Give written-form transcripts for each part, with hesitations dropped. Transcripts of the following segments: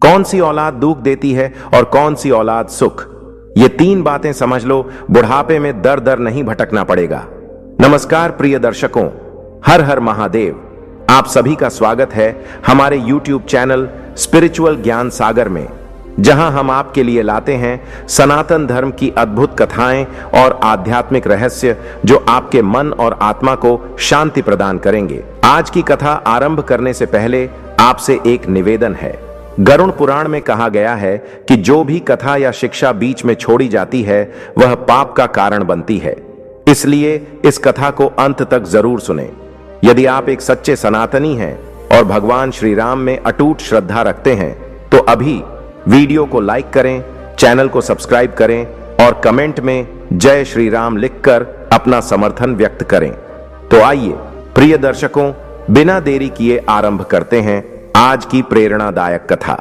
कौन सी औलाद दुख देती है और कौन सी औलाद सुख। ये तीन बातें समझ लो, बुढ़ापे में दर दर नहीं भटकना पड़ेगा। नमस्कार प्रिय दर्शकों, हर हर महादेव। आप सभी का स्वागत है हमारे YouTube चैनल स्पिरिचुअल ज्ञान सागर में, जहां हम आपके लिए लाते हैं सनातन धर्म की अद्भुत कथाएं और आध्यात्मिक रहस्य जो आपके मन और आत्मा को शांति प्रदान करेंगे। आज की कथा आरंभ करने से पहले आपसे एक निवेदन है। गरुड़ पुराण में कहा गया है कि जो भी कथा या शिक्षा बीच में छोड़ी जाती है वह पाप का कारण बनती है, इसलिए इस कथा को अंत तक जरूर सुने। यदि आप एक सच्चे सनातनी हैं और भगवान श्री राम में अटूट श्रद्धा रखते हैं तो अभी वीडियो को लाइक करें, चैनल को सब्सक्राइब करें और कमेंट में जय श्री राम लिखकर अपना समर्थन व्यक्त करें। तो आइए प्रिय दर्शकों, बिना देरी किए आरंभ करते हैं आज की प्रेरणादायक कथा।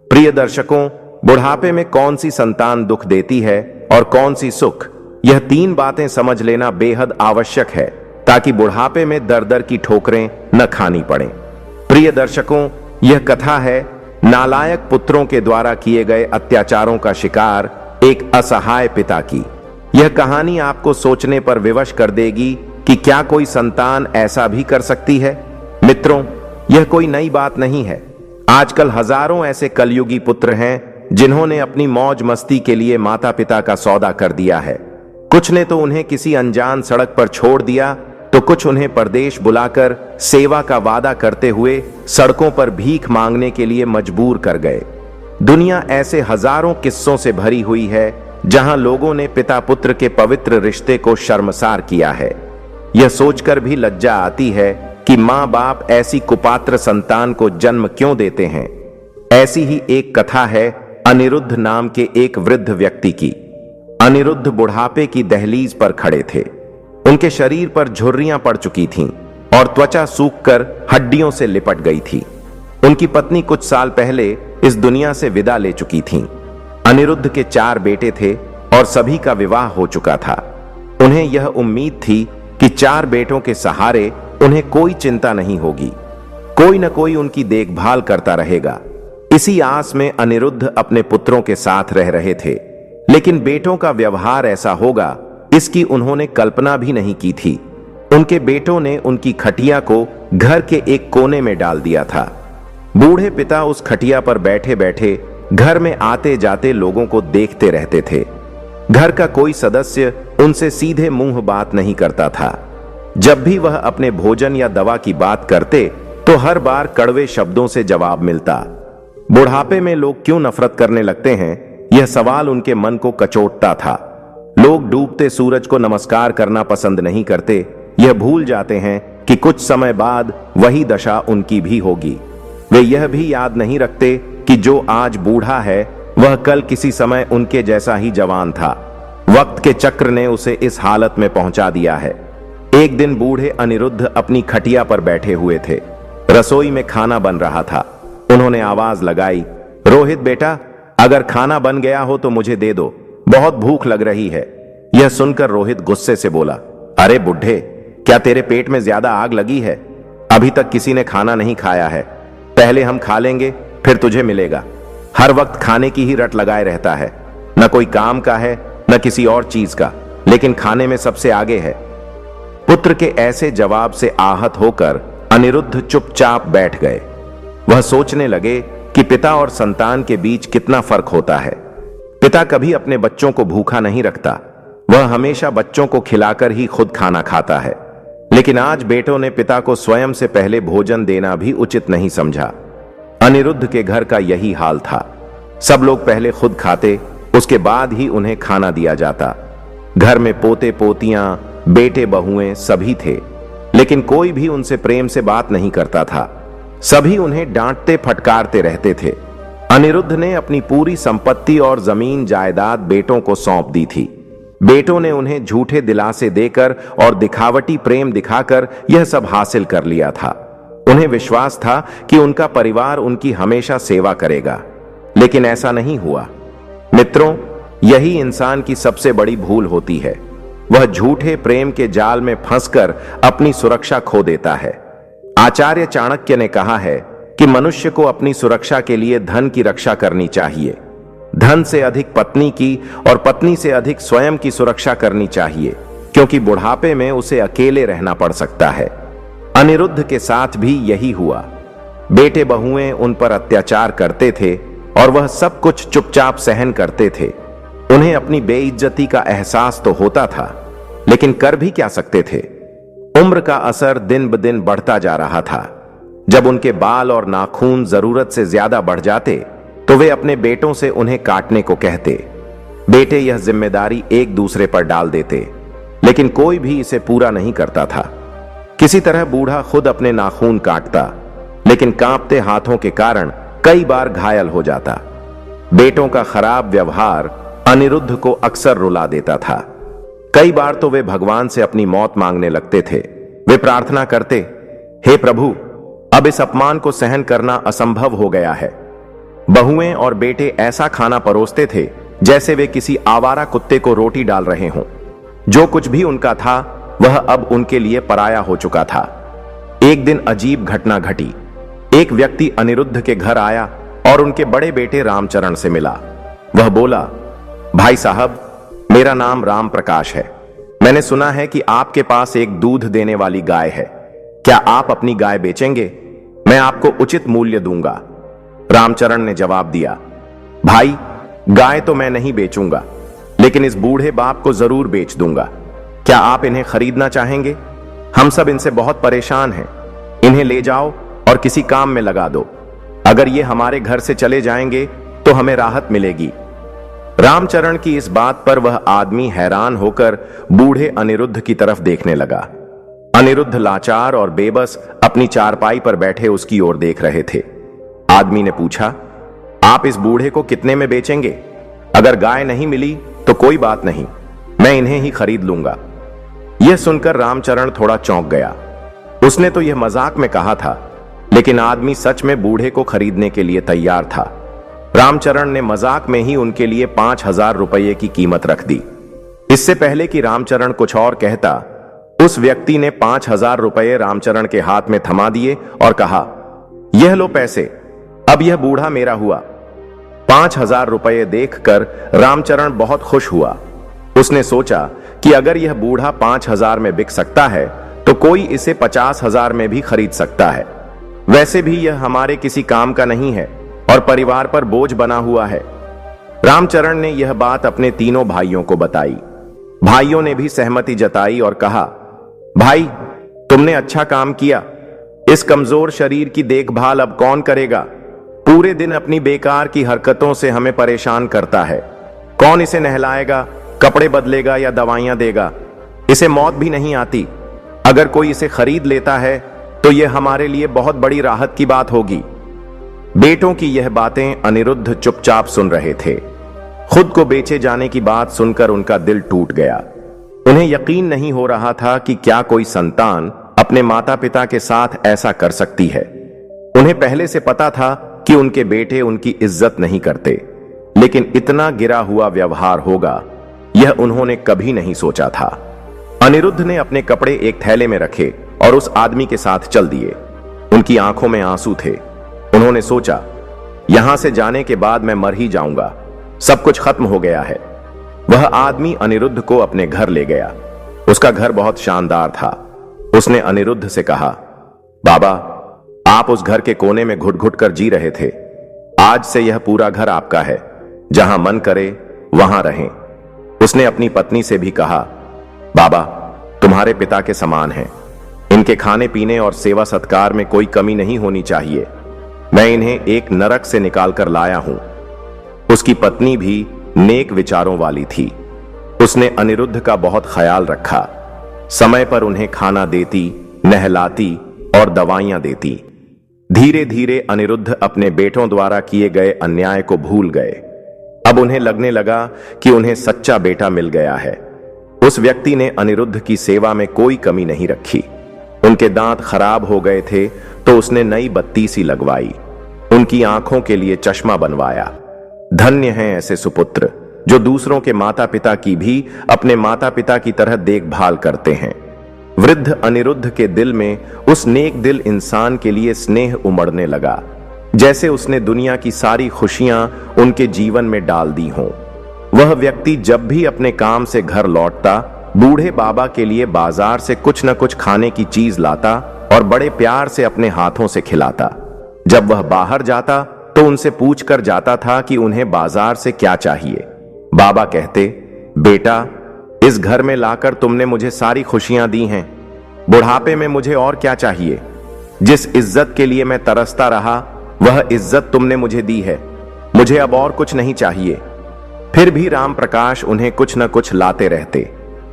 प्रिय दर्शकों, बुढ़ापे में कौन सी संतान दुख देती है और कौन सी सुख, यह तीन बातें समझ लेना बेहद आवश्यक है ताकि बुढ़ापे में दर दर की ठोकरें न खानी पड़ें। प्रिय दर्शकों, यह कथा है नालायक पुत्रों के द्वारा किए गए अत्याचारों का शिकार एक असहाय पिता की। यह कहानी आपको सोचने पर विवश कर देगी कि क्या कोई संतान ऐसा भी कर सकती है। मित्रों, यह कोई नई बात नहीं है। आजकल हजारों ऐसे कलयुगी पुत्र हैं जिन्होंने अपनी मौज मस्ती के लिए माता पिता का सौदा कर दिया है। कुछ ने तो उन्हें किसी अनजान सड़क पर छोड़ दिया, तो कुछ उन्हें परदेश बुलाकर सेवा का वादा करते हुए सड़कों पर भीख मांगने के लिए मजबूर कर गए। दुनिया ऐसे हजारों किस्सों से भरी हुई है जहां लोगों ने पिता पुत्र के पवित्र रिश्ते को शर्मसार किया है। यह सोचकर भी लज्जा आती है कि मां बाप ऐसी कुपात्र संतान को जन्म क्यों देते हैं। ऐसी ही एक कथा है अनिरुद्ध नाम के एक वृद्ध व्यक्ति की। अनिरुद्ध बुढ़ापे की दहलीज पर खड़े थे। उनके शरीर पर झुर्रियां पड़ चुकी थीं और त्वचा सूखकर हड्डियों से लिपट गई थी। उनकी पत्नी कुछ साल पहले इस दुनिया से विदा ले चुकी थीं। अनिरुद्ध के 4 बेटे थे और सभी का विवाह हो चुका था। उन्हें यह उम्मीद थी कि 4 बेटों के सहारे उन्हें कोई चिंता नहीं होगी, कोई न कोई उनकी देखभाल करता रहेगा। इसी आस में अनिरुद्ध अपने पुत्रों के साथ रह रहे थे, लेकिन बेटों का व्यवहार ऐसा होगा इसकी उन्होंने कल्पना भी नहीं की थी। उनके बेटों ने उनकी खटिया को घर के एक कोने में डाल दिया था। बूढ़े पिता उस खटिया पर बैठे बैठे घर में आते जाते लोगों को देखते रहते थे। घर का कोई सदस्य उनसे सीधे मुंह बात नहीं करता था। जब भी वह अपने भोजन या दवा की बात करते तो हर बार कड़वे शब्दों से जवाब मिलता। बुढ़ापे में लोग क्यों नफरत करने लगते हैं, यह सवाल उनके मन को कचोटता था। लोग डूबते सूरज को नमस्कार करना पसंद नहीं करते, यह भूल जाते हैं कि कुछ समय बाद वही दशा उनकी भी होगी। वे यह भी याद नहीं रखते कि जो आज बूढ़ा है वह कल किसी समय उनके जैसा ही जवान था। वक्त के चक्र ने उसे इस हालत में पहुंचा दिया है। एक दिन बूढ़े अनिरुद्ध अपनी खटिया पर बैठे हुए थे। रसोई में खाना बन रहा था। उन्होंने आवाज लगाई, रोहित बेटा, अगर खाना बन गया हो तो मुझे दे दो, बहुत भूख लग रही है। यह सुनकर रोहित गुस्से से बोला, अरे बुढ़े, क्या तेरे पेट में ज्यादा आग लगी है? अभी तक किसी ने खाना नहीं खाया है। पहले हम खा लेंगे फिर तुझे मिलेगा। हर वक्त खाने की ही रट लगाए रहता है, न कोई काम का है न किसी और चीज का, लेकिन खाने में सबसे आगे है। पुत्र के ऐसे जवाब से आहत होकर अनिरुद्ध चुपचाप बैठ गए। वह सोचने लगे कि पिता और संतान के बीच कितना फर्क होता है। पिता कभी अपने बच्चों को भूखा नहीं रखता, वह हमेशा बच्चों को खिलाकर ही खुद खाना खाता है। लेकिन आज बेटों ने पिता को स्वयं से पहले भोजन देना भी उचित नहीं समझा। अनिरुद्ध के घर का यही हाल था। सब लोग पहले खुद खाते, उसके बाद ही उन्हें खाना दिया जाता। घर में पोते पोतियां, बेटे बहुएं सभी थे, लेकिन कोई भी उनसे प्रेम से बात नहीं करता था। सभी उन्हें डांटते फटकारते रहते थे। अनिरुद्ध ने अपनी पूरी संपत्ति और जमीन जायदाद बेटों को सौंप दी थी। बेटों ने उन्हें झूठे दिलासे देकर और दिखावटी प्रेम दिखाकर यह सब हासिल कर लिया था। उन्हें विश्वास था कि उनका परिवार उनकी हमेशा सेवा करेगा, लेकिन ऐसा नहीं हुआ। मित्रों, यही इंसान की सबसे बड़ी भूल होती है। वह झूठे प्रेम के जाल में फंसकर अपनी सुरक्षा खो देता है। आचार्य चाणक्य ने कहा है कि मनुष्य को अपनी सुरक्षा के लिए धन की रक्षा करनी चाहिए, धन से अधिक पत्नी की और पत्नी से अधिक स्वयं की सुरक्षा करनी चाहिए, क्योंकि बुढ़ापे में उसे अकेले रहना पड़ सकता है। अनिरुद्ध के साथ भी यही हुआ। बेटे बहुएं उन पर अत्याचार करते थे और वह सब कुछ चुपचाप सहन करते थे। उन्हें अपनी बेइज्जती का एहसास तो होता था, लेकिन कर भी क्या सकते थे। उम्र का असर दिन ब दिन बढ़ता जा रहा था। जब उनके बाल और नाखून जरूरत से ज्यादा बढ़ जाते तो वे अपने बेटों से उन्हें काटने को कहते। बेटे यह जिम्मेदारी एक दूसरे पर डाल देते, लेकिन कोई भी इसे पूरा नहीं करता था। किसी तरह बूढ़ा खुद अपने नाखून काटता, लेकिन कांपते हाथों के कारण कई बार घायल हो जाता। बेटों का खराब व्यवहार अनिरुद्ध को अक्सर रुला देता था। कई बार तो वे भगवान से अपनी मौत मांगने लगते थे। वे प्रार्थना करते, हे प्रभु, अब इस अपमान को सहन करना असंभव हो गया है। बहुएं और बेटे ऐसा खाना परोसते थे जैसे वे किसी आवारा कुत्ते को रोटी डाल रहे हों। जो कुछ भी उनका था वह अब उनके लिए पराया हो चुका था। एक दिन अजीब घटना घटी। एक व्यक्ति अनिरुद्ध के घर आया और उनके बड़े बेटे रामचरण से मिला। वह बोला, भाई साहब, मेरा नाम राम प्रकाश है। मैंने सुना है कि आपके पास एक दूध देने वाली गाय है। क्या आप अपनी गाय बेचेंगे? मैं आपको उचित मूल्य दूंगा। रामचरण ने जवाब दिया, भाई, गाय तो मैं नहीं बेचूंगा, लेकिन इस बूढ़े बाप को जरूर बेच दूंगा। क्या आप इन्हें खरीदना चाहेंगे? हम सब इनसे बहुत परेशान हैं। इन्हें ले जाओ और किसी काम में लगा दो। अगर ये हमारे घर से चले जाएंगे तो हमें राहत मिलेगी। रामचरण की इस बात पर वह आदमी हैरान होकर बूढ़े अनिरुद्ध की तरफ देखने लगा। अनिरुद्ध लाचार और बेबस अपनी चारपाई पर बैठे उसकी ओर देख रहे थे। आदमी ने पूछा, आप इस बूढ़े को कितने में बेचेंगे? अगर गाय नहीं मिली तो कोई बात नहीं, मैं इन्हें ही खरीद लूंगा। यह सुनकर रामचरण थोड़ा चौंक गया। उसने तो यह मजाक में कहा था, लेकिन आदमी सच में बूढ़े को खरीदने के लिए तैयार था। रामचरण ने मजाक में ही उनके लिए 5,000 रुपये की कीमत रख दी। इससे पहले कि रामचरण कुछ और कहता, उस व्यक्ति ने 5,000 रुपये रामचरण के हाथ में थमा दिए और कहा, यह लो पैसे, अब यह बूढ़ा मेरा हुआ। 5,000 रुपये देखकर रामचरण बहुत खुश हुआ। उसने सोचा कि अगर यह बूढ़ा 5,000 में बिक सकता है तो कोई इसे 50,000 में भी खरीद सकता है। वैसे भी यह हमारे किसी काम का नहीं है और परिवार पर बोझ बना हुआ है। रामचरण ने यह बात अपने तीनों भाइयों को बताई। भाइयों ने भी सहमति जताई और कहा, भाई, तुमने अच्छा काम किया। इस कमजोर शरीर की देखभाल अब कौन करेगा? पूरे दिन अपनी बेकार की हरकतों से हमें परेशान करता है। कौन इसे नहलाएगा, कपड़े बदलेगा या दवाइयां देगा? इसे मौत भी नहीं आती। अगर कोई इसे खरीद लेता है तो यह हमारे लिए बहुत बड़ी राहत की बात होगी। बेटों की यह बातें अनिरुद्ध चुपचाप सुन रहे थे। खुद को बेचे जाने की बात सुनकर उनका दिल टूट गया। उन्हें यकीन नहीं हो रहा था कि क्या कोई संतान अपने माता पिता के साथ ऐसा कर सकती है। उन्हें पहले से पता था कि उनके बेटे उनकी इज्जत नहीं करते, लेकिन इतना गिरा हुआ व्यवहार होगा यह उन्होंने कभी नहीं सोचा था। अनिरुद्ध ने अपने कपड़े एक थैले में रखे और उस आदमी के साथ चल दिए। उनकी आंखों में आंसू थे। उन्होंने सोचा, यहां से जाने के बाद मैं मर ही जाऊंगा, सब कुछ खत्म हो गया है। वह आदमी अनिरुद्ध को अपने घर ले गया। उसका घर बहुत शानदार था। उसने अनिरुद्ध से कहा, बाबा, आप उस घर के कोने में घुट घुट कर जी रहे थे। आज से यह पूरा घर आपका है। जहां मन करे वहां रहें। उसने अपनी पत्नी से भी कहा, बाबा, तुम्हारे पिता के समान हैं। इनके खाने पीने और सेवा सत्कार में कोई कमी नहीं होनी चाहिए। मैं इन्हें एक नरक से निकाल कर लाया हूं। उसकी पत्नी भी नेक विचारों वाली थी। उसने अनिरुद्ध का बहुत ख्याल रखा। समय पर उन्हें खाना देती, नहलाती और दवाइयां देती। धीरे धीरे अनिरुद्ध अपने बेटों द्वारा किए गए अन्याय को भूल गए। अब उन्हें लगने लगा कि उन्हें सच्चा बेटा मिल गया है। उस व्यक्ति ने अनिरुद्ध की सेवा में कोई कमी नहीं रखी। उनके दांत खराब हो गए थे तो उसने नई बत्ती सी लगवाई। उनकी आंखों के लिए चश्मा बनवाया। धन्य हैं ऐसे सुपुत्र जो दूसरों के माता पिता की भी अपने माता पिता की तरह देखभाल करते हैं। वृद्ध अनिरुद्ध के दिल में उस नेक दिल इंसान के लिए स्नेह उमड़ने लगा, जैसे उसने दुनिया की सारी खुशियां उनके जीवन में डाल दी हों। वह व्यक्ति जब भी अपने काम से घर लौटता, बूढ़े बाबा के लिए बाजार से कुछ न कुछ खाने की चीज लाता और बड़े प्यार से अपने हाथों से खिलाता। जब वह बाहर जाता तो उनसे पूछ कर जाता था कि उन्हें बाजार से क्या चाहिए। बाबा कहते, बेटा, इस घर में लाकर तुमने मुझे सारी खुशियां दी हैं, बुढ़ापे में मुझे और क्या चाहिए। जिस इज्जत के लिए मैं तरसता रहा वह इज्जत तुमने मुझे दी है, मुझे अब और कुछ नहीं चाहिए। फिर भी राम प्रकाश उन्हें कुछ न कुछ लाते रहते,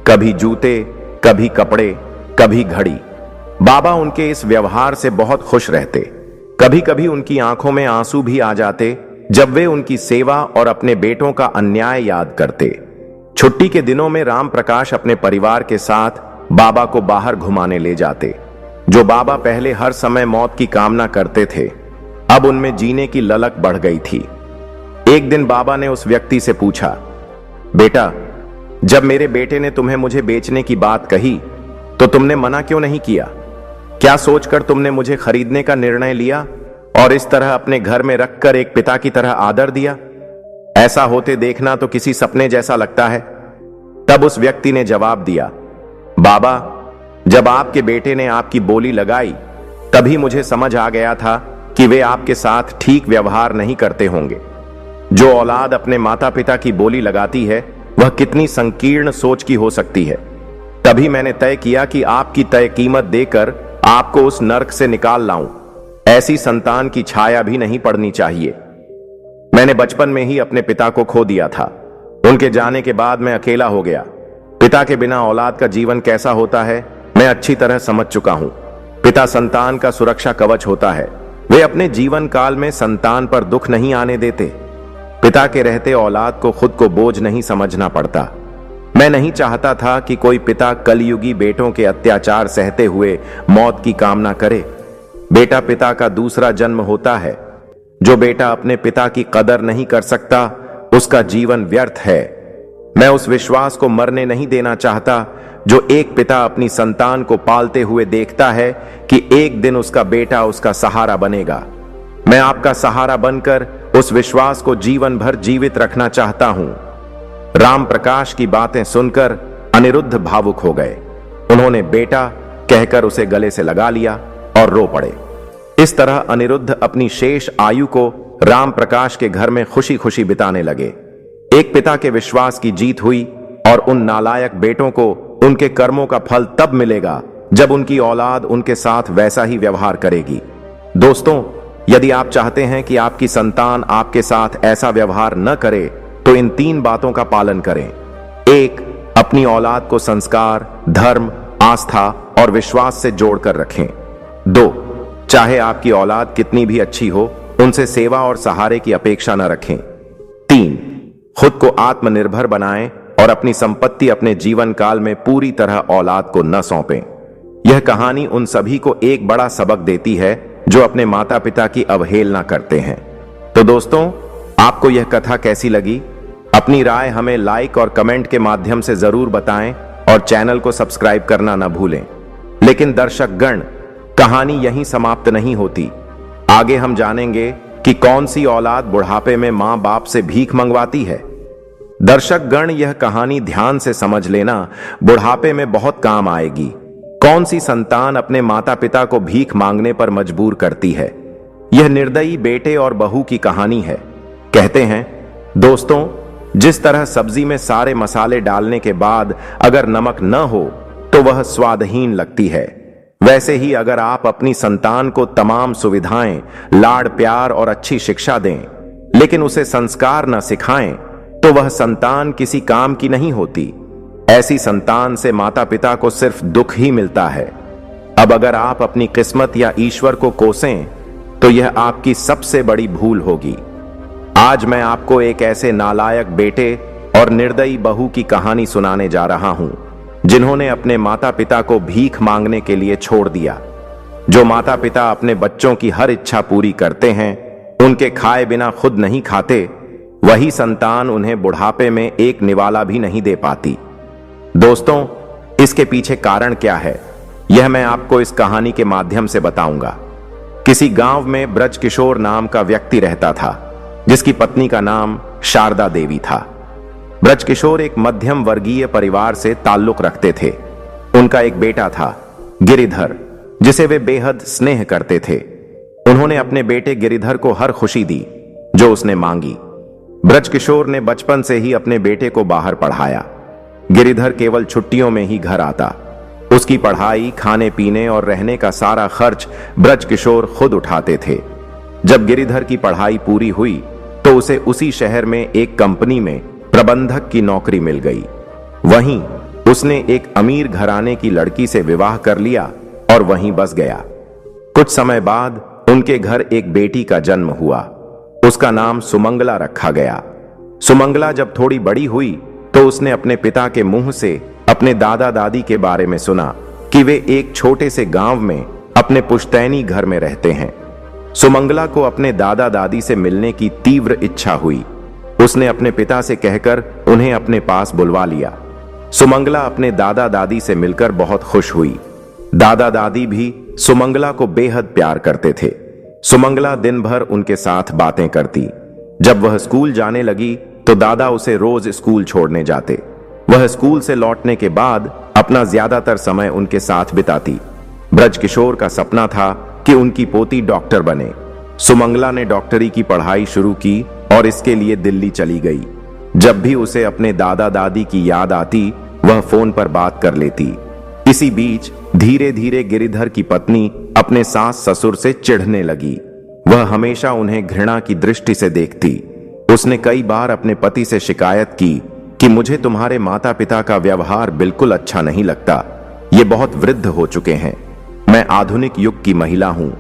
कभी जूते, कभी कपड़े, कभी घड़ी। बाबा उनके इस व्यवहार से बहुत खुश रहते। कभी कभी उनकी आंखों में आंसू भी आ जाते जब वे उनकी सेवा और अपने बेटों का अन्याय याद करते। छुट्टी के दिनों में राम प्रकाश अपने परिवार के साथ बाबा को बाहर घुमाने ले जाते। जो बाबा पहले हर समय मौत की कामना करते थे, अब उनमें जीने की ललक बढ़ गई थी। एक दिन बाबा ने उस व्यक्ति से पूछा, बेटा, जब मेरे बेटे ने तुम्हें मुझे बेचने की बात कही तो तुमने मना क्यों नहीं किया? क्या सोचकर तुमने मुझे खरीदने का निर्णय लिया और इस तरह अपने घर में रखकर एक पिता की तरह आदर दिया? ऐसा होते देखना तो किसी सपने जैसा लगता है। तब उस व्यक्ति ने जवाब दिया, बाबा, जब आपके बेटे ने आपकी बोली लगाई तभी मुझे समझ आ गया था कि वे आपके साथ ठीक व्यवहार नहीं करते होंगे। जो औलाद अपने माता पिता की बोली लगाती है वह कितनी संकीर्ण सोच की हो सकती है। तभी मैंने तय किया कि आपकी तय कीमत देकर आपको उस नर्क से निकाल लाऊं। ऐसी संतान की छाया भी नहीं पड़नी चाहिए। मैंने बचपन में ही अपने पिता को खो दिया था। उनके जाने के बाद मैं अकेला हो गया। पिता के बिना औलाद का जीवन कैसा होता है मैं अच्छी तरह समझ चुका हूं। पिता संतान का सुरक्षा कवच होता है। वे अपने जीवन काल में संतान पर दुख नहीं आने देते। पिता के रहते औलाद को खुद को बोझ नहीं समझना पड़ता। मैं नहीं चाहता था कि कोई पिता कलयुगी बेटों के अत्याचार सहते हुए मौत की कामना करे। बेटा पिता का दूसरा जन्म होता है। जो बेटा अपने पिता की कदर नहीं कर सकता उसका जीवन व्यर्थ है। मैं उस विश्वास को मरने नहीं देना चाहता जो एक पिता अपनी संतान को पालते हुए देखता है कि एक दिन उसका बेटा उसका सहारा बनेगा। मैं आपका सहारा बनकर उस विश्वास को जीवन भर जीवित रखना चाहता हूं। राम प्रकाश की बातें सुनकर अनिरुद्ध भावुक हो गए। उन्होंने बेटा कहकर उसे गले से लगा लिया और रो पड़े। इस तरह अनिरुद्ध अपनी शेष आयु को राम प्रकाश के घर में खुशी खुशी बिताने लगे। एक पिता के विश्वास की जीत हुई और उन नालायक बेटों को उनके कर्मों का फल तब मिलेगा जब उनकी औलाद उनके साथ वैसा ही व्यवहार करेगी। दोस्तों, यदि आप चाहते हैं कि आपकी संतान आपके साथ ऐसा व्यवहार न करे तो इन 3 बातों का पालन करें। 1. अपनी औलाद को संस्कार, धर्म, आस्था और विश्वास से जोड़कर रखें। 2. चाहे आपकी औलाद कितनी भी अच्छी हो, उनसे सेवा और सहारे की अपेक्षा न रखें। 3. खुद को आत्मनिर्भर बनाएं और अपनी संपत्ति अपने जीवन काल में पूरी तरह औलाद को न सौंपें। यह कहानी उन सभी को एक बड़ा सबक देती है जो अपने माता पिता की अवहेलना करते हैं। तो दोस्तों, आपको यह कथा कैसी लगी? अपनी राय हमें लाइक और कमेंट के माध्यम से जरूर बताएं और चैनल को सब्सक्राइब करना न भूलें। लेकिन दर्शक गण, कहानी यहीं समाप्त नहीं होती। आगे हम जानेंगे कि कौन सी औलाद बुढ़ापे में मां बाप से भीख मंगवाती है। दर्शक गण, यह कहानी ध्यान से समझ लेना, बुढ़ापे में बहुत काम आएगी। कौन सी संतान अपने माता पिता को भीख मांगने पर मजबूर करती है? यह निर्दयी बेटे और बहू की कहानी है। कहते हैं दोस्तों, जिस तरह सब्जी में सारे मसाले डालने के बाद अगर नमक न हो तो वह स्वादहीन लगती है, वैसे ही अगर आप अपनी संतान को तमाम सुविधाएं, लाड़ प्यार और अच्छी शिक्षा दें, लेकिन उसे संस्कार न सिखाएं, तो वह संतान किसी काम की नहीं होती। ऐसी संतान से माता पिता को सिर्फ दुख ही मिलता है। अब अगर आप अपनी किस्मत या ईश्वर को कोसें तो यह आपकी सबसे बड़ी भूल होगी। आज मैं आपको एक ऐसे नालायक बेटे और निर्दयी बहू की कहानी सुनाने जा रहा हूं जिन्होंने अपने माता पिता को भीख मांगने के लिए छोड़ दिया। जो माता पिता अपने बच्चों की हर इच्छा पूरी करते हैं, उनके खाए बिना खुद नहीं खाते, वही संतान उन्हें बुढ़ापे में एक निवाला भी नहीं दे पाती। दोस्तों, इसके पीछे कारण क्या है? यह मैं आपको इस कहानी के माध्यम से बताऊंगा। किसी गांव में ब्रजकिशोर नाम का व्यक्ति रहता था, जिसकी पत्नी का नाम शारदा देवी था। ब्रजकिशोर एक मध्यम वर्गीय परिवार से ताल्लुक रखते थे। उनका एक बेटा था, गिरिधर, जिसे वे बेहद स्नेह करते थे। उन्होंने अपने बेटे गिरिधर को हर खुशी दी जो उसने मांगी। ब्रजकिशोर ने बचपन से ही अपने बेटे को बाहर पढ़ाया। गिरिधर केवल छुट्टियों में ही घर आता। उसकी पढ़ाई, खाने पीने और रहने का सारा खर्च ब्रजकिशोर खुद उठाते थे। जब गिरिधर की पढ़ाई पूरी हुई तो उसे उसी शहर में एक कंपनी में प्रबंधक की नौकरी मिल गई। वहीं उसने एक अमीर घराने की लड़की से विवाह कर लिया और वहीं बस गया। कुछ समय बाद उनके घर एक बेटी का जन्म हुआ। उसका नाम सुमंगला रखा गया। सुमंगला जब थोड़ी बड़ी हुई तो उसने अपने पिता के मुंह से अपने दादा दादी के बारे में सुना कि वे एक छोटे से गांव में अपने पुश्तैनी घर में रहते हैं। सुमंगला को अपने दादा दादी से मिलने की तीव्र इच्छा हुई। उसने अपने पिता से कहकर उन्हें अपने पास बुलवा लिया। सुमंगला अपने दादा दादी से मिलकर बहुत खुश हुई। दादा दादी भी सुमंगला को बेहद प्यार करते थे। सुमंगला दिन भर उनके साथ बातें करती। जब वह स्कूल जाने लगी तो दादा उसे रोज स्कूल छोड़ने जाते। वह स्कूल से लौटने के बाद अपना ज्यादातर समय उनके साथ बिताती। ब्रजकिशोर का सपना था कि उनकी पोती डॉक्टर बने। सुमंगला ने डॉक्टरी की पढ़ाई शुरू की और इसके लिए दिल्ली चली गई। जब भी उसे अपने दादा दादी की याद आती, वह फोन पर बात कर लेती। इसी बीच धीरे धीरे गिरिधर की पत्नी अपने सास ससुर से चिढ़ने लगी। वह हमेशा उन्हें घृणा की दृष्टि से देखती। उसने कई बार अपने पति से शिकायत की कि मुझे तुम्हारे माता पिता का व्यवहार बिल्कुल अच्छा नहीं लगता। ये बहुत वृद्ध हो चुके हैं। मैं आधुनिक युग की महिला हूं।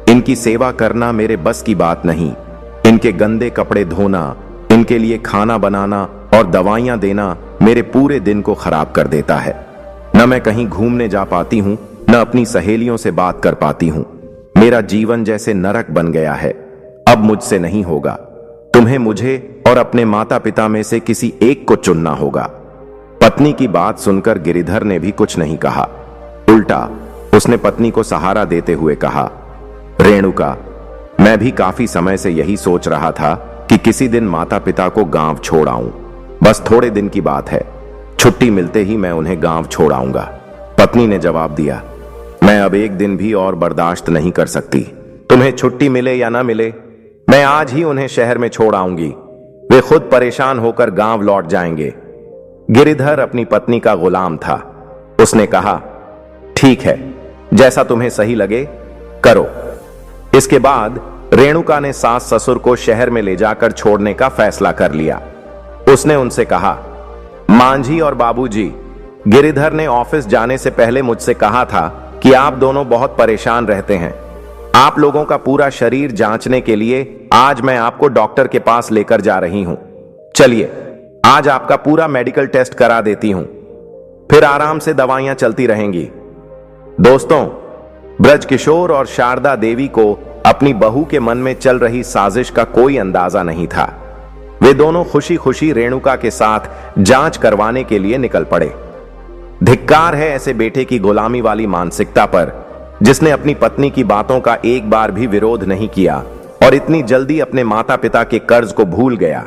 इनकी सेवा करना मेरे बस की बात नहीं। इनके गंदे कपड़े धोना, इनके लिए खाना बनाना और दवाइयां देना मेरे पूरे दिन को खराब कर देता है। न मैं कहीं घूमने जा पाती हूं, न अपनी सहेलियों से बात कर पाती हूं। मेरा जीवन जैसे नरक बन गया है। अब मुझसे नहीं होगा। तुम्हें मुझे और अपने माता पिता में से किसी एक को चुनना होगा। पत्नी की बात सुनकर गिरिधर ने भी कुछ नहीं कहा। उल्टा उसने पत्नी को सहारा देते हुए कहा, रेणुका, मैं भी काफी समय से यही सोच रहा था कि किसी दिन माता पिता को गांव छोड़ आऊं। बस थोड़े दिन की बात है। छुट्टी मिलते ही मैं उन्हें गांव छोड़ आऊंगा। पत्नी ने जवाब दिया, मैं अब एक दिन भी और बर्दाश्त नहीं कर सकती। तुम्हें छुट्टी मिले या ना मिले, मैं आज ही उन्हें शहर में छोड़ आऊंगी। वे खुद परेशान होकर गांव लौट जाएंगे। गिरिधर अपनी पत्नी का गुलाम था। उसने कहा, ठीक है, जैसा तुम्हें सही लगे करो। इसके बाद रेणुका ने सास ससुर को शहर में ले जाकर छोड़ने का फैसला कर लिया। उसने उनसे कहा, मांझी और बाबूजी, गिरिधर ने ऑफिस जाने से पहले मुझसे कहा था कि आप दोनों बहुत परेशान रहते हैं। आप लोगों का पूरा शरीर जांचने के लिए आज मैं आपको डॉक्टर के पास लेकर जा रही हूं। चलिए, आज आपका पूरा मेडिकल टेस्ट करा देती हूं, फिर आराम से दवाइयां चलती रहेंगी। दोस्तों, ब्रजकिशोर और शारदा देवी को अपनी बहू के मन में चल रही साजिश का कोई अंदाजा नहीं था। वे दोनों खुशी खुशी रेणुका के साथ जांच करवाने के लिए निकल पड़े। धिक्कार है ऐसे बेटे की गुलामी वाली मानसिकता पर, जिसने अपनी पत्नी की बातों का एक बार भी विरोध नहीं किया और इतनी जल्दी अपने माता पिता के कर्ज को भूल गया।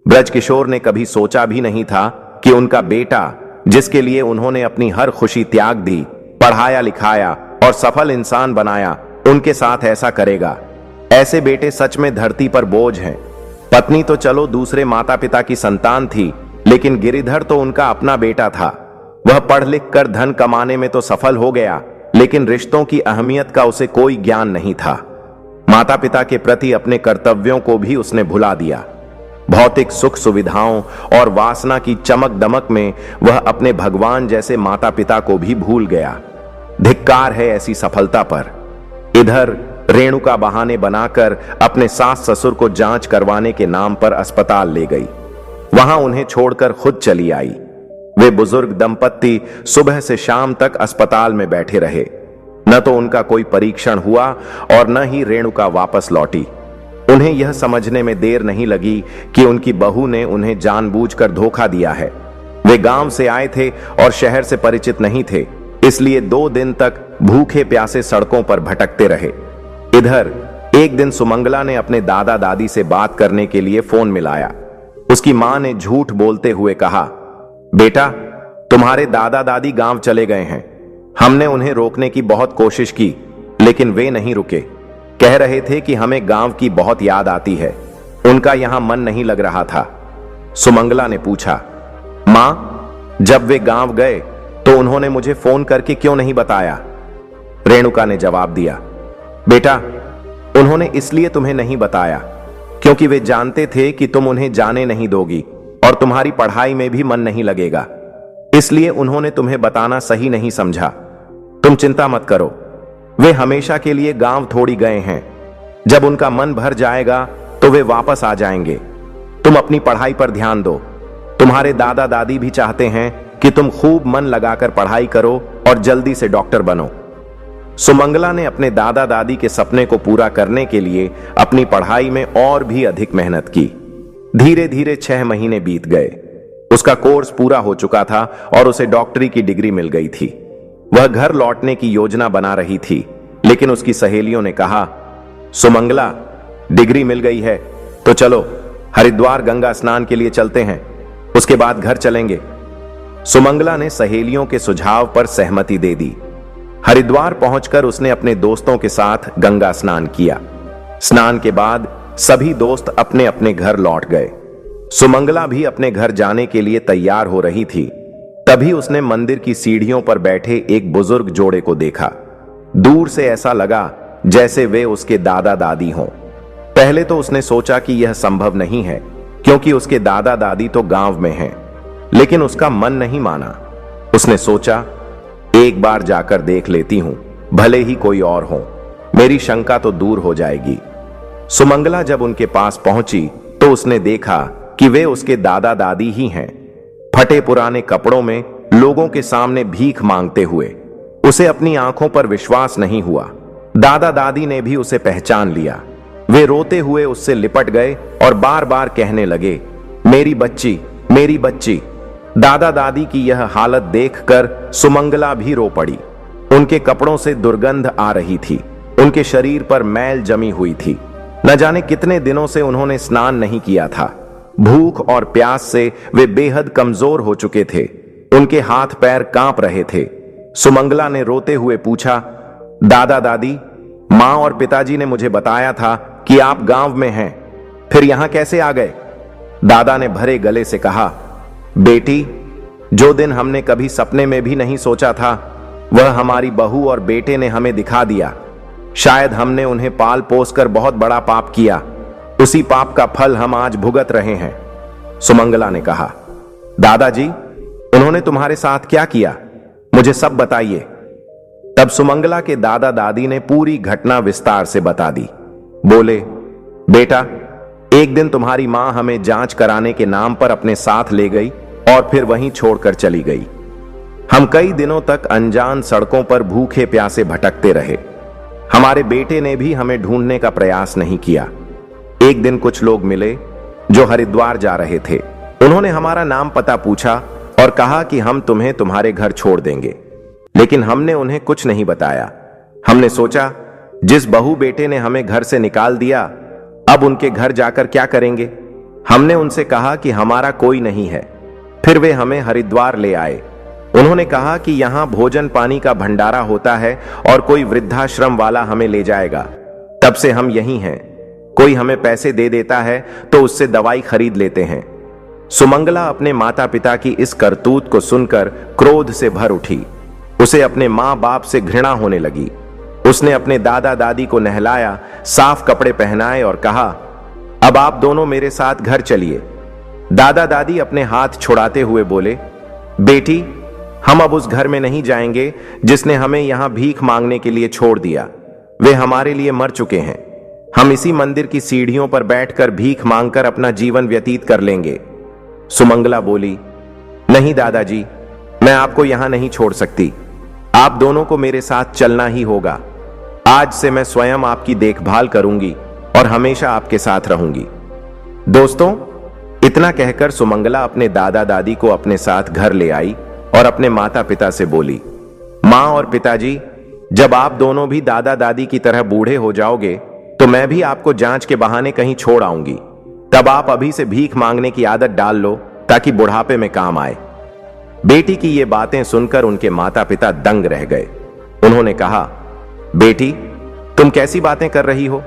ब्रजकिशोर ने कभी सोचा भी नहीं था कि उनका बेटा, जिसके लिए उन्होंने अपनी हर खुशी त्याग दी, पढ़ाया लिखाया और सफल इंसान बनाया, उनके साथ ऐसा करेगा। ऐसे बेटे सच में धरती पर बोझ हैं। पत्नी तो चलो दूसरे माता पिता की संतान थी, लेकिन गिरिधर तो उनका अपना बेटा था। वह पढ़ लिख कर धन कमाने में तो सफल हो गया, लेकिन रिश्तों की अहमियत का उसे कोई ज्ञान नहीं था। माता पिता के प्रति अपने कर्तव्यों को भी उसने भुला दिया। भौतिक सुख सुविधाओं और वासना की चमक दमक में वह अपने भगवान जैसे माता पिता को भी भूल गया। धिक्कार है ऐसी सफलता पर। इधर रेणुका बहाने बनाकर अपने सास ससुर को जांच करवाने के नाम पर अस्पताल ले गई। वहां उन्हें छोड़कर खुद चली आई। वे बुजुर्ग दंपत्ति सुबह से शाम तक अस्पताल में बैठे रहे। न तो उनका कोई परीक्षण हुआ और न ही रेणुका वापस लौटी। उन्हें यह समझने में देर नहीं लगी कि उनकी बहू ने उन्हें जानबूझकर धोखा दिया है। वे गांव से आए थे और शहर से परिचित नहीं थे, इसलिए 2 दिन तक भूखे प्यासे सड़कों पर भटकते रहे। इधर एक दिन सुमंगला ने अपने दादा दादी से बात करने के लिए फोन मिलाया। उसकी मां ने झूठ बोलते हुए कहा, बेटा तुम्हारे दादा दादी गांव चले गए हैं। हमने उन्हें रोकने की बहुत कोशिश की, लेकिन वे नहीं रुके। कह रहे थे कि हमें गांव की बहुत याद आती है, उनका यहां मन नहीं लग रहा था। सुमंगला ने पूछा, मां जब वे गांव गए तो उन्होंने मुझे फोन करके क्यों नहीं बताया? रेणुका ने जवाब दिया, बेटा उन्होंने इसलिए तुम्हें नहीं बताया क्योंकि वे जानते थे कि तुम उन्हें जाने नहीं दोगी और तुम्हारी पढ़ाई में भी मन नहीं लगेगा, इसलिए उन्होंने तुम्हें बताना सही नहीं समझा। तुम चिंता मत करो, वे हमेशा के लिए गांव थोड़ी गए हैं। जब उनका मन भर जाएगा तो वे वापस आ जाएंगे। तुम अपनी पढ़ाई पर ध्यान दो। तुम्हारे दादा दादी भी चाहते हैं कि तुम खूब मन लगाकर पढ़ाई करो और जल्दी से डॉक्टर बनो। सुमंगला ने अपने दादा दादी के सपने को पूरा करने के लिए अपनी पढ़ाई में और भी अधिक मेहनत की। धीरे धीरे 6 महीने बीत गए। उसका कोर्स पूरा हो चुका था और उसे डॉक्टरी की डिग्री मिल गई थी। वह घर लौटने की योजना बना रही थी, लेकिन उसकी सहेलियों ने कहा, सुमंगला डिग्री मिल गई है तो चलो हरिद्वार गंगा स्नान के लिए चलते हैं, उसके बाद घर चलेंगे। सुमंगला ने सहेलियों के सुझाव पर सहमति दे दी। हरिद्वार पहुंचकर उसने अपने दोस्तों के साथ गंगा स्नान किया। स्नान के बाद सभी दोस्त अपने अपने घर लौट गए। सुमंगला भी अपने घर जाने के लिए तैयार हो रही थी। तभी उसने मंदिर की सीढ़ियों पर बैठे एक बुजुर्ग जोड़े को देखा। दूर से ऐसा लगा जैसे वे उसके दादा दादी हों। पहले तो उसने सोचा कि यह संभव नहीं है, क्योंकि उसके दादा दादी तो गांव में हैं, लेकिन उसका मन नहीं माना। उसने सोचा, एक बार जाकर देख लेती हूं, भले ही कोई और हो, मेरी शंका तो दूर हो जाएगी। सुमंगला जब उनके पास पहुंची तो उसने देखा कि वे उसके दादा दादी ही हैं, फटे पुराने कपड़ों में लोगों के सामने भीख मांगते हुए। उसे अपनी आंखों पर विश्वास नहीं हुआ। दादा दादी ने भी उसे पहचान लिया। वे रोते हुए उससे लिपट गए और बार बार कहने लगे, मेरी बच्ची, मेरी बच्ची। दादा दादी की यह हालत देखकर सुमंगला भी रो पड़ी। उनके कपड़ों से दुर्गंध आ रही थी, उनके शरीर पर मैल जमी हुई थी। न जाने कितने दिनों से उन्होंने स्नान नहीं किया था। भूख और प्यास से वे बेहद कमजोर हो चुके थे। उनके हाथ पैर कांप रहे थे। सुमंगला ने रोते हुए पूछा, दादा दादी, मां और पिताजी ने मुझे बताया था कि आप गांव में हैं, फिर यहां कैसे आ गए? दादा ने भरे गले से कहा, बेटी, जो दिन हमने कभी सपने में भी नहीं सोचा था, वह हमारी बहू और बेटे ने हमें दिखा दिया। शायद हमने उन्हें पाल पोस कर बहुत बड़ा पाप किया। उसी पाप का फल हम आज भुगत रहे हैं। सुमंगला ने कहा, दादाजी, उन्होंने तुम्हारे साथ क्या किया? मुझे सब बताइए। तब सुमंगला के दादा दादी ने पूरी घटना विस्तार से बता दी। बोले, बेटा, एक दिन तुम्हारी मां हमें जांच कराने के नाम पर अपने साथ ले गई और फिर वहीं छोड़कर चली गई। हम कई दिनों तक अनजान सड़कों पर भूखे प्यासे भटकते रहे। हमारे बेटे ने भी हमें ढूंढने का प्रयास नहीं किया। एक दिन कुछ लोग मिले जो हरिद्वार जा रहे थे। उन्होंने हमारा नाम पता पूछा और कहा कि हम तुम्हें तुम्हारे घर छोड़ देंगे, लेकिन हमने उन्हें कुछ नहीं बताया। हमने सोचा, जिस बहू बेटे ने हमें घर से निकाल दिया, अब उनके घर जाकर क्या करेंगे? हमने उनसे कहा कि हमारा कोई नहीं है। फिर वे हमें हरिद्वार ले आए। उन्होंने कहा कि यहां भोजन पानी का भंडारा होता है और कोई वृद्धाश्रम वाला हमें ले जाएगा। तब से हम यहीं हैं। कोई हमें पैसे दे देता है तो उससे दवाई खरीद लेते हैं। सुमंगला अपने माता पिता की इस करतूत को सुनकर क्रोध से भर उठी। उसे अपने मां बाप से घृणा होने लगी। उसने अपने दादा दादी को नहलाया, साफ कपड़े पहनाए और कहा, अब आप दोनों मेरे साथ घर चलिए। दादा दादी अपने हाथ छुड़ाते हुए बोले, बेटी, हम अब उस घर में नहीं जाएंगे जिसने हमें यहां भीख मांगने के लिए छोड़ दिया। वे हमारे लिए मर चुके हैं। हम इसी मंदिर की सीढ़ियों पर बैठकर भीख मांगकर अपना जीवन व्यतीत कर लेंगे। सुमंगला बोली, नहीं दादाजी, मैं आपको यहां नहीं छोड़ सकती। आप दोनों को मेरे साथ चलना ही होगा। आज से मैं स्वयं आपकी देखभाल करूंगी और हमेशा आपके साथ रहूंगी। दोस्तों, इतना कहकर सुमंगला अपने दादा दादी को अपने साथ घर ले आई और अपने माता पिता से बोली, मां माँ और पिताजी, जब आप दोनों भी दादा दादी की तरह बूढ़े हो जाओगे तो मैं भी आपको जांच के बहाने कहीं छोड़ आऊंगी। तब आप अभी से भीख मांगने की आदत डाल लो ताकि बुढ़ापे में काम आए। बेटी की ये बातें सुनकर उनके माता पिता दंग रह गए। उन्होंने कहा, बेटी, तुम कैसी बातें कर रही हो?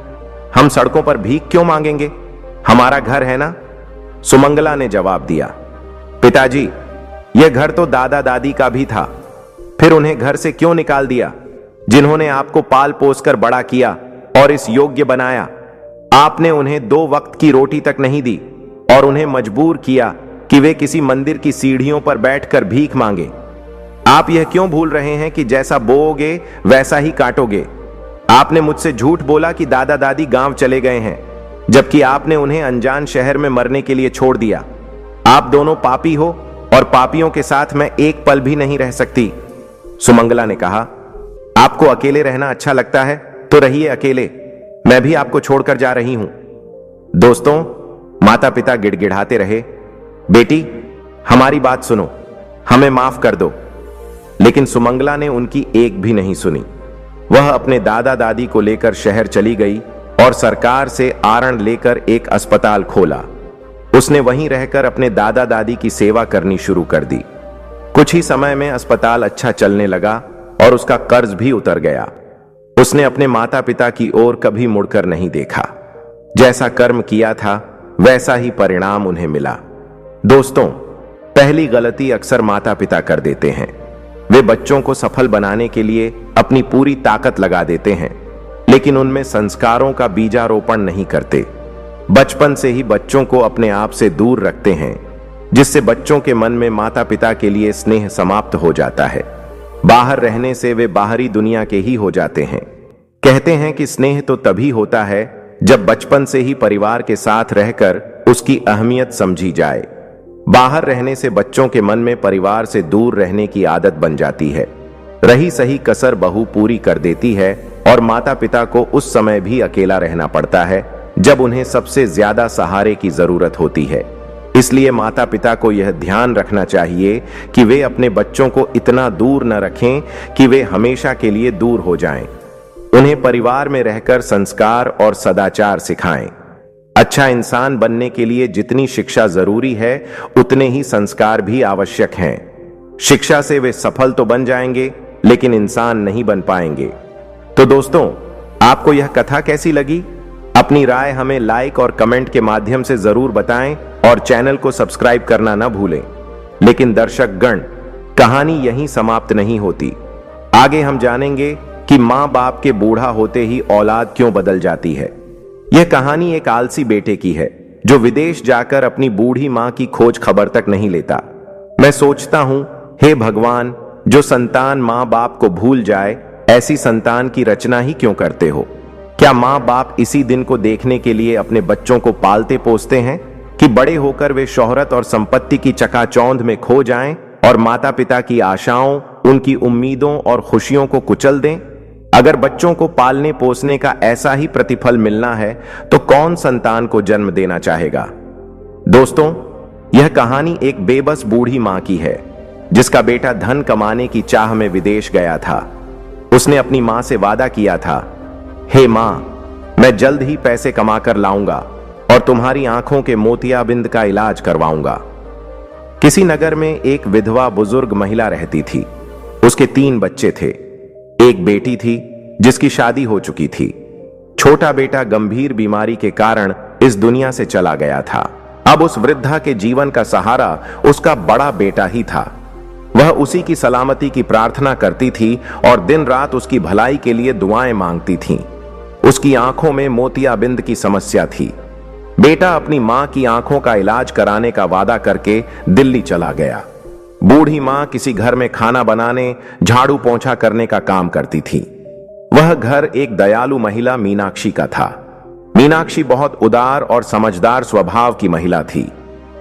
हम सड़कों पर भीख क्यों मांगेंगे? हमारा घर है ना। सुमंगला ने जवाब दिया, पिताजी, यह घर तो दादा दादी का भी था, फिर उन्हें घर से क्यों निकाल दिया? जिन्होंने आपको पाल पोस कर बड़ा किया और इस योग्य बनाया, आपने उन्हें 2 वक्त की रोटी तक नहीं दी और उन्हें मजबूर किया कि वे किसी मंदिर की सीढ़ियों पर बैठकर भीख मांगे। आप यह क्यों भूल रहे हैं कि जैसा बोओगे वैसा ही काटोगे? आपने मुझसे झूठ बोला कि दादा दादी गांव चले गए हैं, जबकि आपने उन्हें अनजान शहर में मरने के लिए छोड़ दिया। आप दोनों पापी हो और पापियों के साथ मैं एक पल भी नहीं रह सकती। सुमंगला ने कहा, आपको अकेले रहना अच्छा लगता है तो रहिए अकेले, मैं भी आपको छोड़कर जा रही हूं। दोस्तों, माता पिता गिड़गिड़ाते रहे, बेटी, हमारी बात सुनो, हमें माफ कर दो। लेकिन सुमंगला ने उनकी एक भी नहीं सुनी। वह अपने दादा दादी को लेकर शहर चली गई और सरकार से आरण लेकर एक अस्पताल खोला। उसने वहीं रहकर अपने दादा दादी की सेवा करनी शुरू कर दी। कुछ ही समय में अस्पताल अच्छा चलने लगा और उसका कर्ज भी उतर गया। उसने अपने माता पिता की ओर कभी मुड़कर नहीं देखा। जैसा कर्म किया था वैसा ही परिणाम उन्हें मिला। दोस्तों, पहली गलती अक्सर माता पिता कर देते हैं। वे बच्चों को सफल बनाने के लिए अपनी पूरी ताकत लगा देते हैं, लेकिन उनमें संस्कारों का बीजारोपण नहीं करते। बचपन से ही बच्चों को अपने आप से दूर रखते हैं, जिससे बच्चों के मन में माता पिता के लिए स्नेह समाप्त हो जाता है। बाहर रहने से वे बाहरी दुनिया के ही हो जाते हैं। कहते हैं कि स्नेह तो तभी होता है जब बचपन से ही परिवार के साथ रहकर उसकी अहमियत समझी जाए। बाहर रहने से बच्चों के मन में परिवार से दूर रहने की आदत बन जाती है। रही सही कसर बहू पूरी कर देती है और माता पिता को उस समय भी अकेला रहना पड़ता है जब उन्हें सबसे ज्यादा सहारे की जरूरत होती है। इसलिए माता पिता को यह ध्यान रखना चाहिए कि वे अपने बच्चों को इतना दूर न रखें कि वे हमेशा के लिए दूर हो जाएं। उन्हें परिवार में रहकर संस्कार और सदाचार सिखाएं। अच्छा इंसान बनने के लिए जितनी शिक्षा जरूरी है, उतने ही संस्कार भी आवश्यक हैं। शिक्षा से वे सफल तो बन जाएंगे, लेकिन इंसान नहीं बन पाएंगे। तो दोस्तों, आपको यह कथा कैसी लगी? अपनी राय हमें लाइक और कमेंट के माध्यम से जरूर बताएं और चैनल को सब्सक्राइब करना न भूलें। लेकिन दर्शक गण, कहानी यहीं समाप्त नहीं होती। आगे हम जानेंगे कि मां बाप के बूढ़ा होते ही औलाद क्यों बदल जाती है। यह कहानी एक आलसी बेटे की है जो विदेश जाकर अपनी बूढ़ी मां की खोज खबर तक नहीं लेता। मैं सोचता हूं, हे भगवान, जो संतान मां बाप को भूल जाए, ऐसी संतान की रचना ही क्यों करते हो? क्या मां बाप इसी दिन को देखने के लिए अपने बच्चों को पालते पोसते हैं कि बड़े होकर वे शोहरत और संपत्ति की चकाचौंध में खो जाएं और माता पिता की आशाओं, उनकी उम्मीदों और खुशियों को कुचल दें? अगर बच्चों को पालने पोसने का ऐसा ही प्रतिफल मिलना है तो कौन संतान को जन्म देना चाहेगा? दोस्तों, यह कहानी एक बेबस बूढ़ी मां की है जिसका बेटा धन कमाने की चाह में विदेश गया था। उसने अपनी मां से वादा किया था, हे मां, मैं जल्द ही पैसे कमाकर लाऊंगा और तुम्हारी आंखों के मोतियाबिंद का इलाज करवाऊंगा। किसी नगर में एक विधवा बुजुर्ग महिला रहती थी। उसके 3 बच्चे थे। एक बेटी थी जिसकी शादी हो चुकी थी। छोटा बेटा गंभीर बीमारी के कारण इस दुनिया से चला गया था। अब उस वृद्धा के जीवन का सहारा उसका बड़ा बेटा ही था। वह उसी की सलामती की प्रार्थना करती थी और दिन रात उसकी भलाई के लिए दुआएं मांगती थी। उसकी आंखों में मोतियाबिंद की समस्या थी। बेटा अपनी मां की आंखों का इलाज कराने का वादा करके दिल्ली चला गया। बूढ़ी मां किसी घर में खाना बनाने, झाड़ू पोंछा करने का काम करती थी। वह घर एक दयालु महिला मीनाक्षी का था। मीनाक्षी बहुत उदार और समझदार स्वभाव की महिला थी।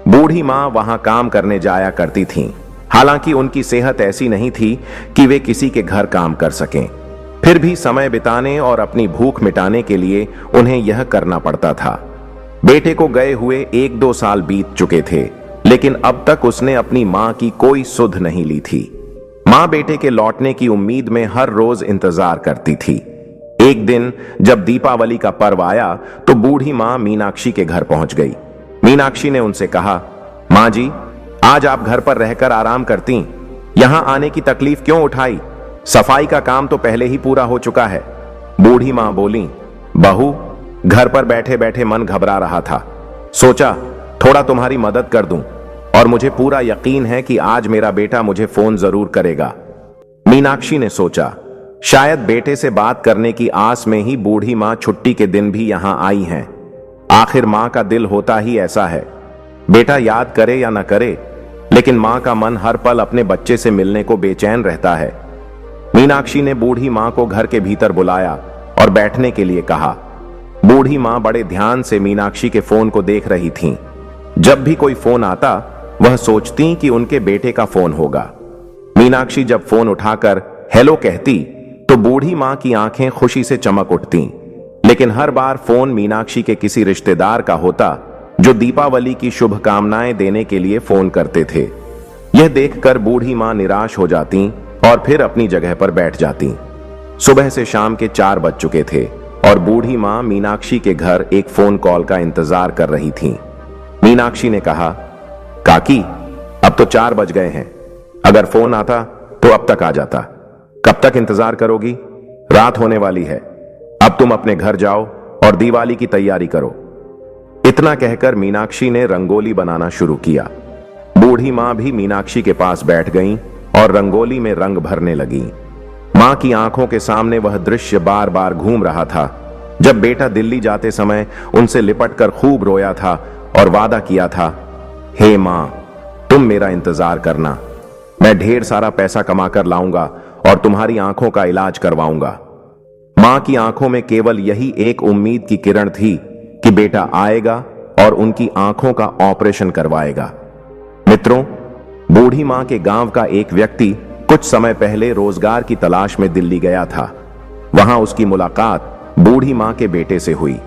बूढ़ी मां वहां काम करने जाया करती थीं। हालांकि उनकी सेहत ऐसी नहीं थी कि वे किसी के घर काम कर सकें। फिर भी समय बिताने और अपनी भूख मिटाने के लिए उन्हें यह करना पड़ता था। बेटे को गए हुए 1-2 साल बीत चुके थे, लेकिन अब तक उसने अपनी मां की कोई सुध नहीं ली थी। मां बेटे के लौटने की उम्मीद में हर रोज इंतजार करती थी। एक दिन जब दीपावली का पर्व आया तो बूढ़ी मां मीनाक्षी के घर पहुंच गई। मीनाक्षी ने उनसे कहा, मां जी, आज आप घर पर रहकर आराम करती, यहां आने की तकलीफ क्यों उठाई? सफाई का काम तो पहले ही पूरा हो चुका है। बूढ़ी मां बोली, बहू, घर पर बैठे बैठे मन घबरा रहा था, सोचा थोड़ा तुम्हारी मदद कर दूं, और मुझे पूरा यकीन है कि आज मेरा बेटा मुझे फोन जरूर करेगा। मीनाक्षी ने सोचा, शायद बेटे से बात करने की आस में ही बूढ़ी मां छुट्टी के दिन भी यहां आई हैं। आखिर मां का दिल होता ही ऐसा है, बेटा याद करे या न करे, लेकिन मां का मन हर पल अपने बच्चे से मिलने को बेचैन रहता है। मीनाक्षी ने बूढ़ी मां को घर के भीतर बुलाया और बैठने के लिए कहा। बूढ़ी मां बड़े ध्यान से मीनाक्षी के फोन को देख रही थीं। जब भी कोई फोन आता वह सोचती कि उनके बेटे का फोन होगा। मीनाक्षी जब फोन उठाकर हेलो कहती तो बूढ़ी मां की आंखें खुशी से चमक उठतीं। लेकिन हर बार फोन मीनाक्षी के किसी रिश्तेदार का होता जो दीपावली की शुभकामनाएं देने के लिए फोन करते थे। यह देखकर बूढ़ी मां निराश हो जाती और फिर अपनी जगह पर बैठ जाती। सुबह से शाम के 4 बज चुके थे और बूढ़ी मां मीनाक्षी के घर एक फोन कॉल का इंतजार कर रही थीं। मीनाक्षी ने कहा, काकी, अब तो 4 बज गए हैं, अगर फोन आता तो अब तक आ जाता। कब तक इंतजार करोगी? रात होने वाली है, अब तुम अपने घर जाओ और दिवाली की तैयारी करो। इतना कहकर मीनाक्षी ने रंगोली बनाना शुरू किया। बूढ़ी मां भी मीनाक्षी के पास बैठ गईं और रंगोली में रंग भरने लगी। मां की आंखों के सामने वह दृश्य बार बार घूम रहा था जब बेटा दिल्ली जाते समय उनसे लिपटकर खूब रोया था और वादा किया था, हे मां, तुम मेरा इंतजार करना, मैं ढेर सारा पैसा कमाकर लाऊंगा और तुम्हारी आंखों का इलाज करवाऊंगा। मां की आंखों में केवल यही एक उम्मीद की किरण थी कि बेटा आएगा और उनकी आंखों का ऑपरेशन करवाएगा। मित्रों, बूढ़ी मां के गांव का एक व्यक्ति कुछ समय पहले रोजगार की तलाश में दिल्ली गया था। वहां उसकी मुलाकात बूढ़ी मां के बेटे से हुई।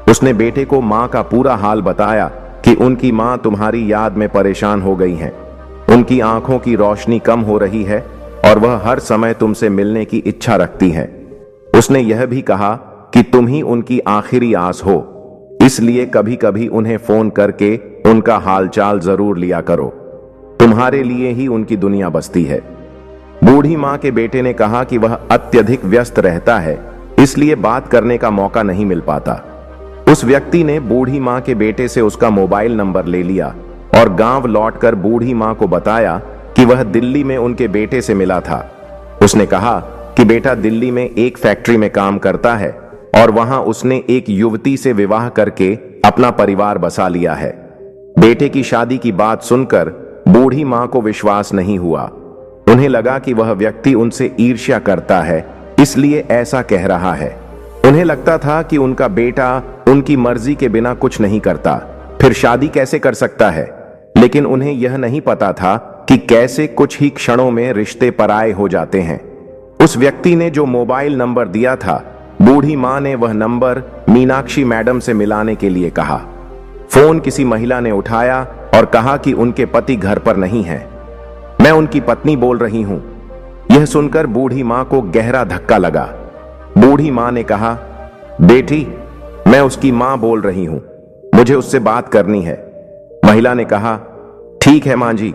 उसने बेटे को मां का पूरा हाल बताया कि उनकी मां तुम्हारी याद में परेशान हो गई हैं। उनकी आंखों की रोशनी कम हो रही है और वह हर समय तुमसे मिलने की इच्छा रखती हैं। उसने यह भी कहा कि तुम ही उनकी आखिरी आस हो, इसलिए कभी कभी उन्हें फोन करके उनका हालचाल जरूर लिया करो। तुम्हारे लिए ही उनकी दुनिया बसती है। बूढ़ी मां के बेटे ने कहा कि वह अत्यधिक व्यस्त रहता है, इसलिए बात करने का मौका नहीं मिल पाता। उस व्यक्ति ने बूढ़ी मां के बेटे से उसका मोबाइल नंबर ले लिया और गांव लौटकर बूढ़ी मां को बताया कि वह दिल्ली में उनके बेटे से मिला था। उसने कहा कि बेटा दिल्ली में एक फैक्ट्री में काम करता है और वहां उसने एक युवती से विवाह करके अपना परिवार बसा लिया है। बेटे की शादी की बात सुनकर बूढ़ी मां को विश्वास नहीं हुआ। उन्हें लगा कि वह व्यक्ति उनसे ईर्ष्या करता है, इसलिए ऐसा कह रहा है। उन्हें लगता था कि उनका बेटा उनकी मर्जी के बिना कुछ नहीं करता, फिर शादी कैसे कर सकता है। लेकिन उन्हें यह नहीं पता था कि कैसे कुछ ही क्षणों में रिश्ते पराये हो जाते हैं। उस व्यक्ति ने जो मोबाइल नंबर दिया था, बूढ़ी मां ने वह नंबर मीनाक्षी मैडम से मिलाने के लिए कहा। फोन किसी महिला ने उठाया और कहा कि उनके पति घर पर नहीं हैं। मैं उनकी पत्नी बोल रही हूं। यह सुनकर बूढ़ी मां को गहरा धक्का लगा। बूढ़ी मां ने कहा, बेटी, मैं उसकी मां बोल रही हूं, मुझे उससे बात करनी है। महिला ने कहा, ठीक है मां जी,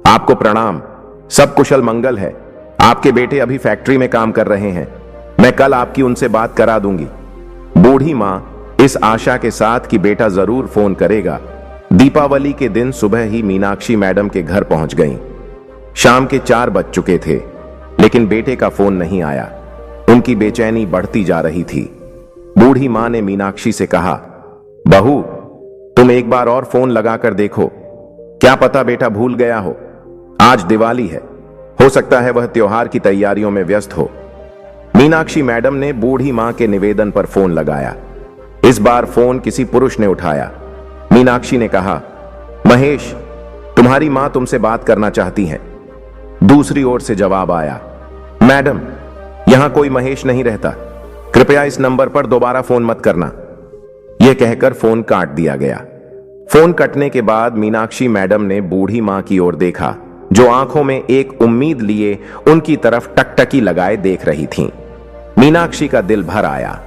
आपको प्रणाम, सब कुशल मंगल है। आपके बेटे अभी फैक्ट्री में काम कर रहे हैं, मैं कल आपकी उनसे बात करा दूंगी। बूढ़ी मां इस आशा के साथ कि बेटा जरूर फोन करेगा, दीपावली के दिन सुबह ही मीनाक्षी मैडम के घर पहुंच गईं। शाम के 4 बज चुके थे, लेकिन बेटे का फोन नहीं आया। उनकी बेचैनी बढ़ती जा रही थी। बूढ़ी मां ने मीनाक्षी से कहा, बहू, तुम एक बार और फोन लगाकर देखो, क्या पता बेटा भूल गया हो। आज दिवाली है, हो सकता है वह त्योहार की तैयारियों में व्यस्त हो। मीनाक्षी मैडम ने बूढ़ी मां के निवेदन पर फोन लगाया। इस बार फोन किसी पुरुष ने उठाया। मीनाक्षी ने कहा, महेश, तुम्हारी मां तुमसे बात करना चाहती हैं। दूसरी ओर से जवाब आया, मैडम, यहां कोई महेश नहीं रहता, कृपया इस नंबर पर दोबारा फोन मत करना। यह कहकर फोन काट दिया गया। फोन कटने के बाद मीनाक्षी मैडम ने बूढ़ी मां की ओर देखा जो आंखों में एक उम्मीद लिए उनकी तरफ टकटकी लगाए देख रही थीं। मीनाक्षी का दिल भर आया।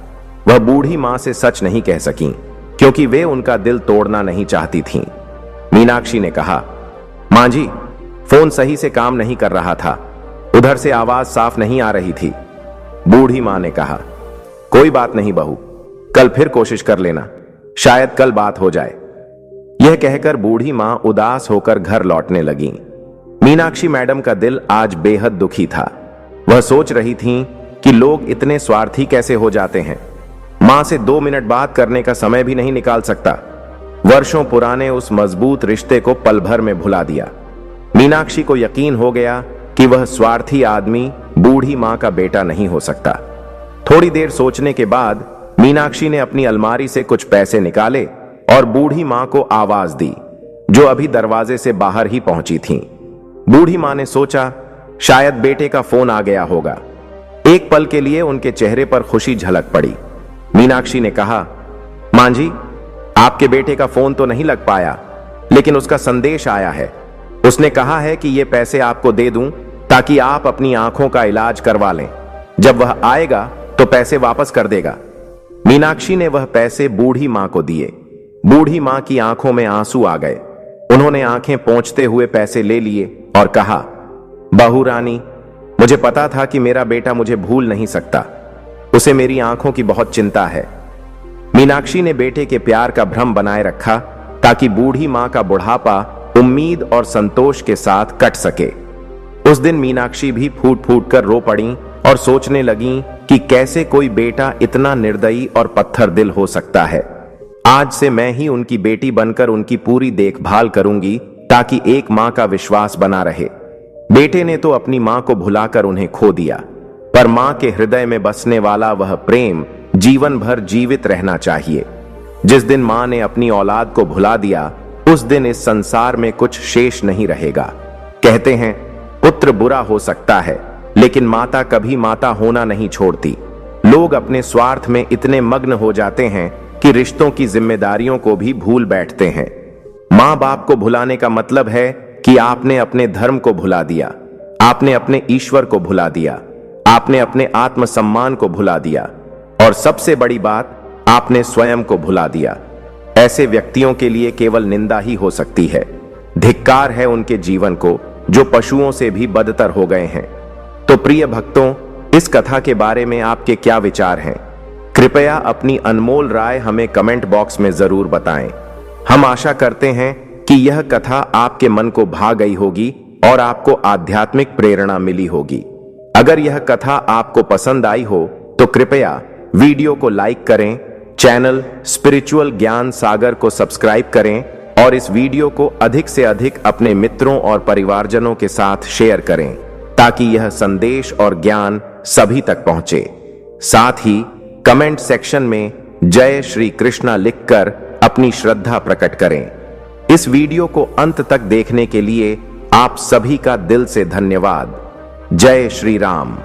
वह बूढ़ी मां से सच नहीं कह सकी क्योंकि वे उनका दिल तोड़ना नहीं चाहती थीं। मीनाक्षी ने कहा, मां जी, फोन सही से काम नहीं कर रहा था, उधर से आवाज साफ नहीं आ रही थी। बूढ़ी मां ने कहा, कोई बात नहीं बहू, कल फिर कोशिश कर लेना, शायद कल बात हो जाए। यह कहकर बूढ़ी मां उदास होकर घर लौटने लगी। मीनाक्षी मैडम का दिल आज बेहद दुखी था। वह सोच रही थीं कि लोग इतने स्वार्थी कैसे हो जाते हैं। मां से 2 मिनट बात करने का समय भी नहीं निकाल सकता। वर्षों पुराने उस मजबूत रिश्ते को पल भर में भुला दिया। मीनाक्षी को यकीन हो गया कि वह स्वार्थी आदमी बूढ़ी मां का बेटा नहीं हो सकता। थोड़ी देर सोचने के बाद मीनाक्षी ने अपनी अलमारी से कुछ पैसे निकाले और बूढ़ी मां को आवाज दी, जो अभी दरवाजे से बाहर ही पहुंची थीं। बूढ़ी मां ने सोचा शायद बेटे का फोन आ गया होगा। एक पल के लिए उनके चेहरे पर खुशी झलक पड़ी। मीनाक्षी ने कहा, मां जी, आपके बेटे का फोन तो नहीं लग पाया, लेकिन उसका संदेश आया है। उसने कहा है कि ये पैसे आपको दे दूं ताकि आप अपनी आंखों का इलाज करवा लें। जब वह आएगा तो पैसे वापस कर देगा। मीनाक्षी ने वह पैसे बूढ़ी मां को दिए। बूढ़ी मां की आंखों में आंसू आ गए। उन्होंने आंखें पोंछते हुए पैसे ले लिए और कहा, बहू रानी, मुझे पता था कि मेरा बेटा मुझे भूल नहीं सकता। उसे मेरी आंखों की बहुत चिंता है। मीनाक्षी ने बेटे के प्यार का भ्रम बनाए रखा ताकि बूढ़ी मां का बुढ़ापा उम्मीद और संतोष के साथ कट सके। उस दिन मीनाक्षी भी फूट फूट कर रो पड़ी और सोचने लगी कि कैसे कोई बेटा इतना निर्दयी और पत्थर दिल हो सकता है। आज से मैं ही उनकी बेटी बनकर उनकी पूरी देखभाल करूंगी ताकि एक मां का विश्वास बना रहे। बेटे ने तो अपनी मां को भुलाकर उन्हें खो दिया, पर मां के हृदय में बसने वाला वह प्रेम जीवन भर जीवित रहना चाहिए। जिस दिन मां ने अपनी औलाद को भुला दिया, उस दिन इस संसार में कुछ शेष नहीं रहेगा। कहते हैं, पुत्र बुरा हो सकता है, लेकिन माता कभी माता होना नहीं छोड़ती। लोग अपने स्वार्थ में इतने मग्न हो जाते हैं कि रिश्तों की जिम्मेदारियों को भी भूल बैठते हैं। मां बाप को भुलाने का मतलब है कि आपने अपने धर्म को भुला दिया, आपने अपने ईश्वर को भुला दिया, आपने अपने आत्मसम्मान को भुला दिया और सबसे बड़ी बात, आपने स्वयं को भुला दिया। ऐसे व्यक्तियों के लिए केवल निंदा ही हो सकती है। धिक्कार है उनके जीवन को जो पशुओं से भी बदतर हो गए हैं। तो प्रिय भक्तों, इस कथा के बारे में आपके क्या विचार हैं? कृपया अपनी अनमोल राय हमें कमेंट बॉक्स में जरूर बताएं। हम आशा करते हैं कि यह कथा आपके मन को भा गई होगी और आपको आध्यात्मिक प्रेरणा मिली होगी। अगर यह कथा आपको पसंद आई हो तो कृपया वीडियो को लाइक करें, चैनल स्पिरिचुअल ज्ञान सागर को सब्सक्राइब करें और इस वीडियो को अधिक से अधिक अपने मित्रों और परिवारजनों के साथ शेयर करें ताकि यह संदेश और ज्ञान सभी तक पहुंचे। साथ ही कमेंट सेक्शन में जय श्री कृष्णा लिखकर अपनी श्रद्धा प्रकट करें। इस वीडियो को अंत तक देखने के लिए आप सभी का दिल से धन्यवाद। जय श्री राम।